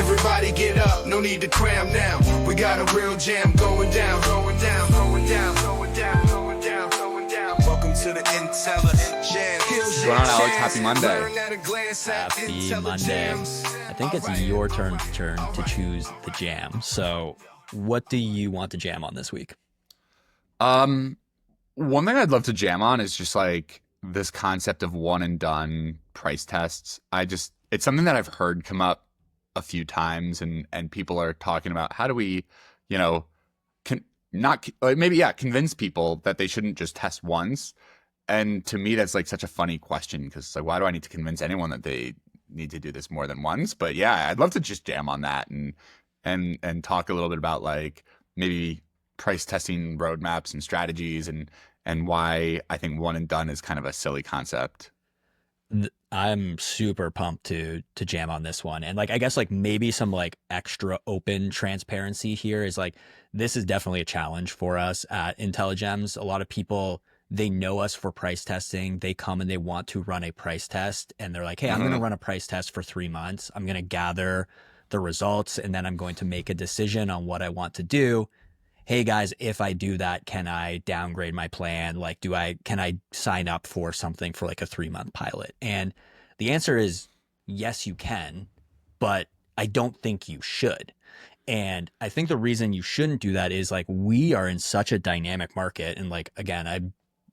Everybody get up, no need to cram now. We got a real jam going down, going down, going down, going down, going down, going down. Welcome to the IntelliJAMS. What's going on, Alex? Happy Monday. Happy Monday. I think it's your turn to choose the jam. So what do you want to jam on this week? One thing I'd love to jam on is just like this concept of one and done price tests. It's something that I've heard come up a few times, and people are talking about how do we, convince people that they shouldn't just test once. And to me, that's like such a funny question, because it's like, why do I need to convince anyone that they need to do this more than once? But yeah, I'd love to just jam on that and talk a little bit about like maybe price testing roadmaps and strategies and why I think one and done is kind of a silly concept. I'm super pumped to jam on this one. And like, I guess like maybe some like extra open transparency here is like, this is definitely a challenge for us at IntelliJAMS. A lot of people, they know us for price testing. They come and they want to run a price test and they're like, hey, I'm going to run a price test for 3 months. I'm going to gather the results and then I'm going to make a decision on what I want to do. Hey guys, if I do that, can I downgrade my plan? Like, can I sign up for something for like a 3-month pilot? And the answer is yes, you can, but I don't think you should. And I think the reason you shouldn't do that is like, we are in such a dynamic market. And like, again,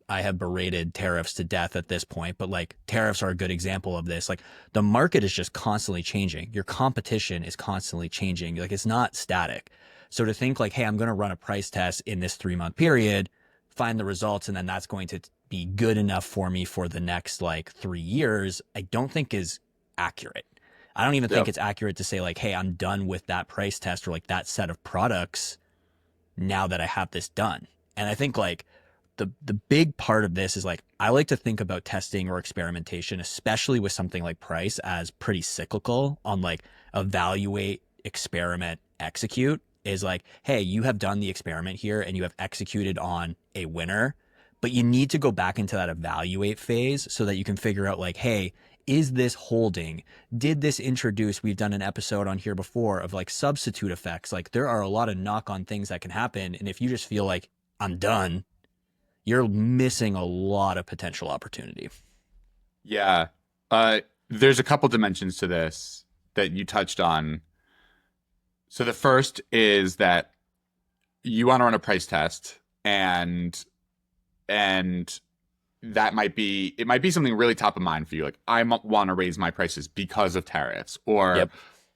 I have berated tariffs to death at this point, but like tariffs are a good example of this. Like the market is just constantly changing. Your competition is constantly changing. Like it's not static. So to think like, hey, I'm going to run a price test in this 3-month period, find the results, and then that's going to be good enough for me for the next like 3 years, I don't think is accurate. I don't even think it's accurate to say like, hey, I'm done with that price test or like that set of products now that I have this done. And I think like the big part of this is like, I like to think about testing or experimentation, especially with something like price, as pretty cyclical on like evaluate, experiment, execute. Is like, hey, you have done the experiment here and you have executed on a winner, but you need to go back into that evaluate phase so that you can figure out like, hey, is this holding? Did this introduce, we've done an episode on here before of like substitute effects. Like there are a lot of knock-on things that can happen. And if you just feel like I'm done, you're missing a lot of potential opportunity. Yeah. There's a couple dimensions to this that you touched on. So the first is that you want to run a price test and that might be something really top of mind for you. Like I want to raise my prices because of tariffs or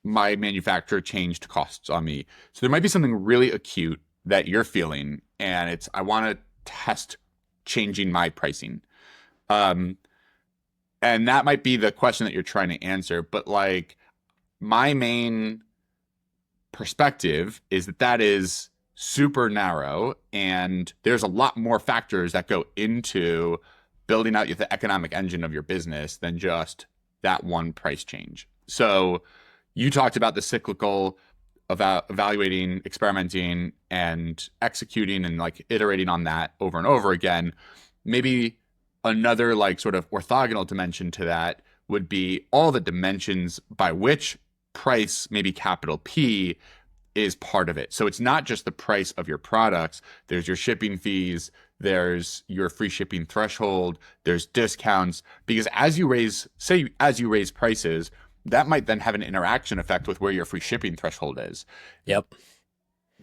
my manufacturer changed costs on me. So there might be something really acute that you're feeling and I want to test changing my pricing. And that might be the question that you're trying to answer. But like my main perspective is that is super narrow and there's a lot more factors that go into building out the economic engine of your business than just that one price change. So you talked about the cyclical evaluating, experimenting, and executing and like iterating on that over and over again. Maybe another like sort of orthogonal dimension to that would be all the dimensions by which price, maybe capital P, is part of it. So it's not just the price of your products. There's your shipping fees, there's your free shipping threshold, there's discounts, because as you raise prices, that might then have an interaction effect with where your free shipping threshold is. Yep.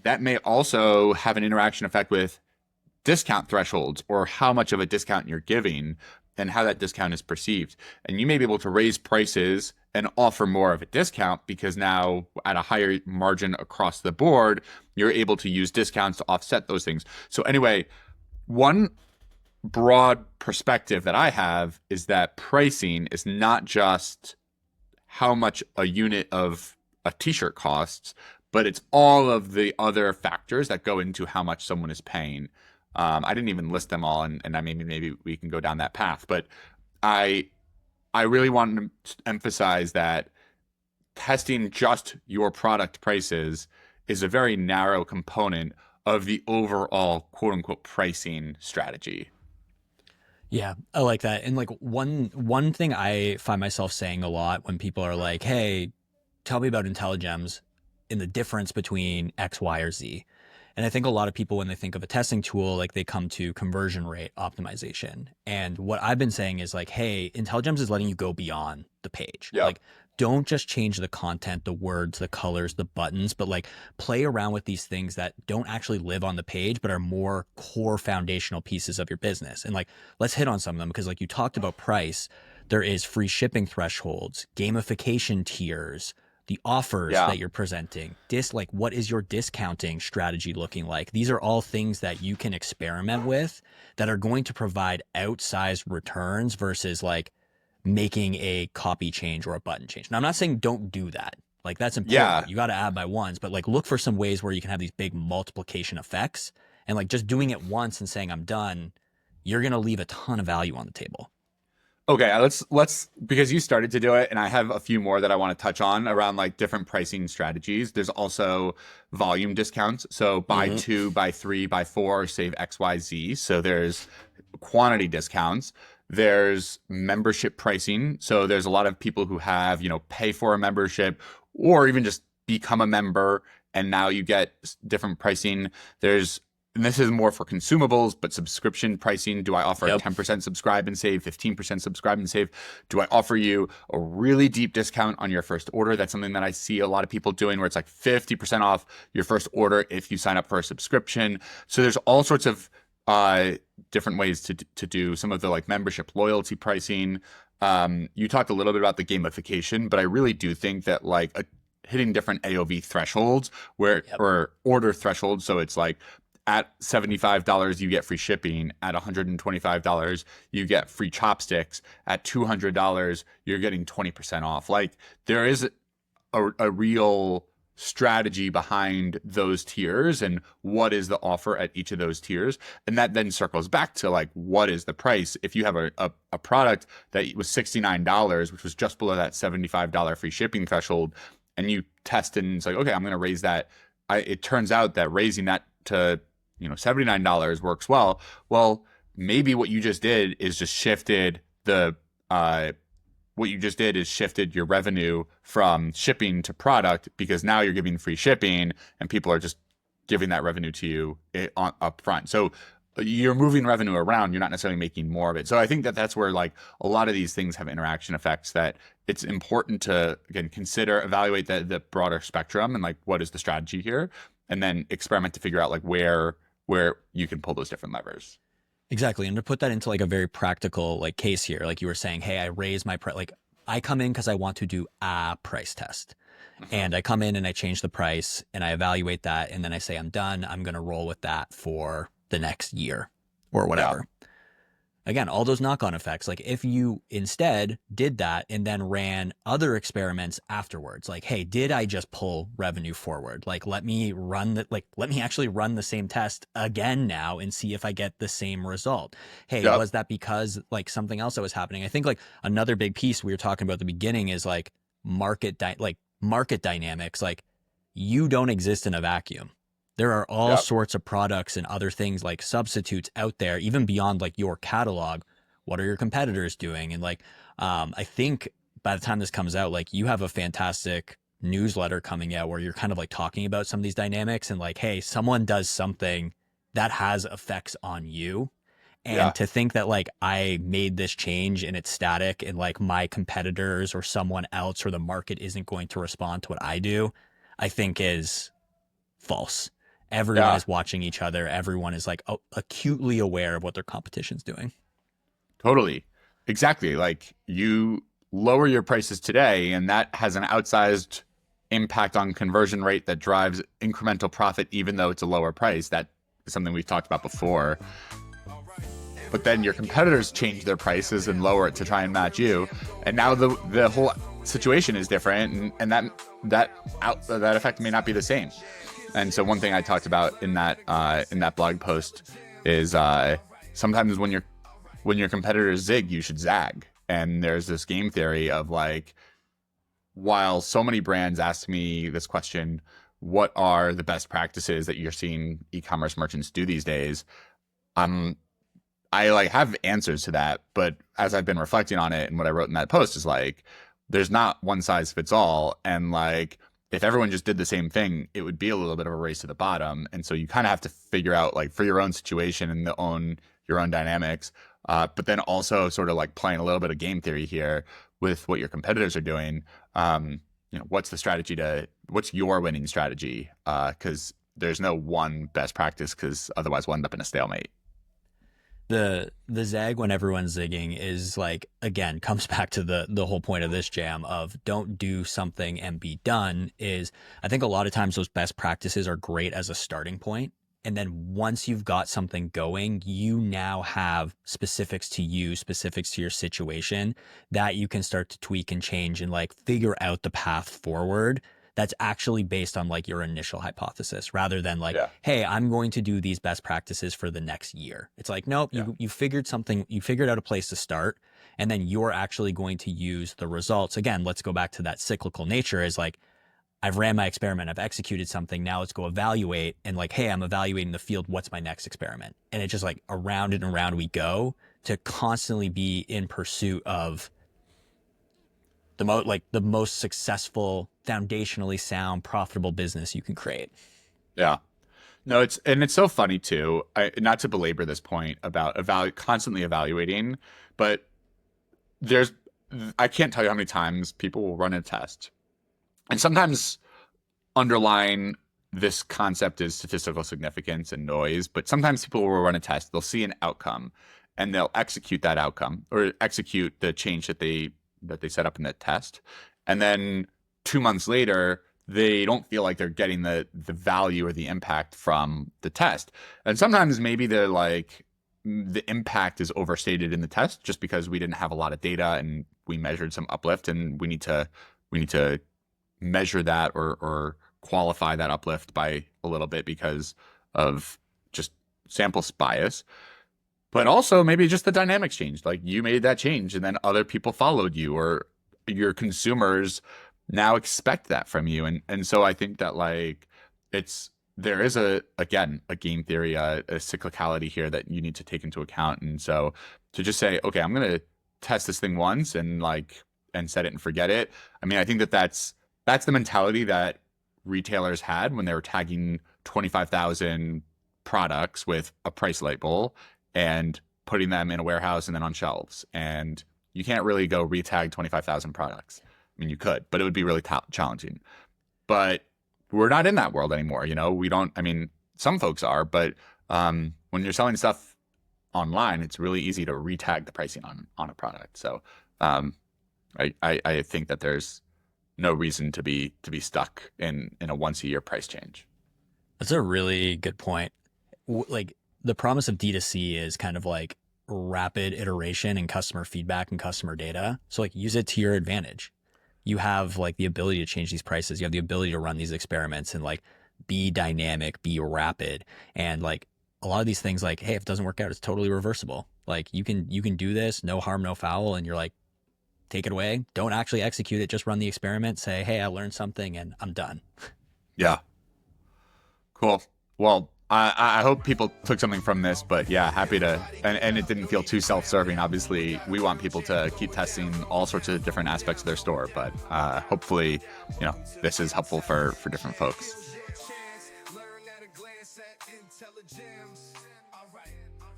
That may also have an interaction effect with discount thresholds or how much of a discount you're giving and how that discount is perceived. And you may be able to raise prices and offer more of a discount because now at a higher margin across the board, you're able to use discounts to offset those things. So anyway, one broad perspective that I have is that pricing is not just how much a unit of a t-shirt costs, but it's all of the other factors that go into how much someone is paying. I didn't even list them all, and I maybe we can go down that path. But I really want to emphasize that testing just your product prices is a very narrow component of the overall quote unquote pricing strategy. Yeah, I like that. And like one thing I find myself saying a lot when people are like, hey, tell me about IntelliJAMS in the difference between X, Y, or Z. And I think a lot of people, when they think of a testing tool, like they come to conversion rate optimization. And what I've been saying is like, hey, IntelliJAMS is letting you go beyond the page. Yep. Like, don't just change the content, the words, the colors, the buttons, but like play around with these things that don't actually live on the page, but are more core foundational pieces of your business. And like, let's hit on some of them, because like you talked about price, there is free shipping thresholds, gamification tiers, the offers that you're presenting, like what is your discounting strategy looking like? These are all things that you can experiment with that are going to provide outsized returns versus like making a copy change or a button change. Now, I'm not saying don't do that. Like that's important. Yeah. You got to add by ones, but like look for some ways where you can have these big multiplication effects, and like just doing it once and saying I'm done, you're going to leave a ton of value on the table. Okay, let's because you started to do it, and I have a few more that I want to touch on around like different pricing strategies. There's also volume discounts. So buy two, buy three, buy four, save XYZ. So there's quantity discounts. There's membership pricing. So there's a lot of people who have, pay for a membership or even just become a member, and now you get different pricing. And this is more for consumables, but subscription pricing. Do I offer a 10% subscribe and save, 15% subscribe and save? Do I offer you a really deep discount on your first order? That's something that I see a lot of people doing, where it's like 50% off your first order if you sign up for a subscription. So there's all sorts of different ways to do some of the like membership loyalty pricing. You talked a little bit about the gamification, but I really do think that like hitting different AOV thresholds or order thresholds. So it's like, at $75, you get free shipping. At $125, you get free chopsticks. At $200, you're getting 20% off. Like there is a real strategy behind those tiers and what is the offer at each of those tiers. And that then circles back to like, what is the price? If you have a product that was $69, which was just below that $75 free shipping threshold, and you test and it's like, okay, I'm going to raise that. It turns out that raising that to $79 works well. Well, maybe what you just did is just shifted your revenue from shipping to product, because now you're giving free shipping and people are just giving that revenue to you up front. So you're moving revenue around. You're not necessarily making more of it. So I think that that's where like a lot of these things have interaction effects that it's important to, again, consider, evaluate the broader spectrum and like, what is the strategy here? And then experiment to figure out like where you can pull those different levers. Exactly. And to put that into like a very practical like case here, like you were saying, hey, I raise my price. Like I come in because I want to do a price test, and I come in and I change the price and I evaluate that. And then I say, I'm done. I'm going to roll with that for the next year or whatever. Yeah. Again, all those knock-on effects. Like if you instead did that and then ran other experiments afterwards, like, hey, did I just pull revenue forward? Like, let me actually run the same test again now and see if I get the same result. Hey, was that because like something else that was happening? I think like another big piece we were talking about at the beginning is like market dynamics. Like you don't exist in a vacuum. There are all sorts of products and other things like substitutes out there, even beyond like your catalog. What are your competitors doing? And like, I think by the time this comes out, like you have a fantastic newsletter coming out where you're kind of like talking about some of these dynamics and like, hey, someone does something that has effects on you. And to think that like I made this change and it's static and like my competitors or someone else or the market isn't going to respond to what I do, I think is false. Everyone is watching each other. Everyone is like acutely aware of what their competition's doing. Totally. Exactly. Like you lower your prices today and that has an outsized impact on conversion rate that drives incremental profit, even though it's a lower price. That is something we've talked about before. But then your competitors change their prices and lower it to try and match you. And now the whole situation is different, and that effect may not be the same. And so one thing I talked about in that blog post is sometimes when your competitors zig, you should zag. And there's this game theory of like, while so many brands ask me this question, what are the best practices that you're seeing e-commerce merchants do these days? I like have answers to that, but as I've been reflecting on it and what I wrote in that post is like, there's not one size fits all. And like, if everyone just did the same thing, it would be a little bit of a race to the bottom. And so you kind of have to figure out, like, for your own situation and your own dynamics, but then also sort of like playing a little bit of game theory here with what your competitors are doing. What's what's your winning strategy? Because there's no one best practice, because otherwise we'll end up in a stalemate. The zag when everyone's zigging is like, again, comes back to the whole point of this jam of don't do something and be done. Is I think a lot of times those best practices are great as a starting point. And then once you've got something going, you now have specifics to you, specifics to your situation that you can start to tweak and change and like figure out the path forward that's actually based on like your initial hypothesis, rather than like, hey, I'm going to do these best practices for the next year. It's like, nope, you figured something, you figured out a place to start, and then you're actually going to use the results. Again, let's go back to that cyclical nature, is like, I've ran my experiment, I've executed something, now let's go evaluate, and like, hey, I'm evaluating the field, what's my next experiment? And it's just like around and around we go to constantly be in pursuit of the most successful, foundationally sound, profitable business you can create. Yeah. No, it's so funny too. Not to belabor this point about constantly evaluating, but I can't tell you how many times people will run a test, and sometimes underlying this concept is statistical significance and noise. But sometimes people will run a test, they'll see an outcome, and they'll execute that outcome or execute the change that they set up in the test, and then 2 months later they don't feel like they're getting the value or the impact from the test. And sometimes maybe they're like, the impact is overstated in the test just because we didn't have a lot of data and we measured some uplift, and we need to measure that or qualify that uplift by a little bit because of just sample bias. But also maybe just the dynamics changed. Like, you made that change and then other people followed you, or your consumers now expect that from you. And so I think that like there is a game theory, a cyclicality here that you need to take into account. And so to just say, okay, I'm going to test this thing once and set it and forget it. I mean, I think that's the mentality that retailers had when they were tagging 25,000 products with a price label and putting them in a warehouse and then on shelves. And you can't really go retag 25,000 products. I mean, you could, but it would be really challenging. But we're not in that world anymore. We don't, I mean, some folks are, but when you're selling stuff online, it's really easy to retag the pricing on a product. So I think that there's no reason to be stuck in a once a year price change. That's a really good point. Like, the promise of D2C is kind of like rapid iteration and customer feedback and customer data. So like, use it to your advantage. You have like the ability to change these prices. You have the ability to run these experiments and like be dynamic, be rapid. And like a lot of these things, like, hey, if it doesn't work out, it's totally reversible. Like, you can do this, no harm, no foul. And you're like, take it away. Don't actually execute it. Just run the experiment. Say, hey, I learned something and I'm done. Yeah. Cool. Well, I hope people took something from this, but yeah, happy to, and it didn't feel too self-serving. Obviously, we want people to keep testing all sorts of different aspects of their store, but hopefully, this is helpful for different folks.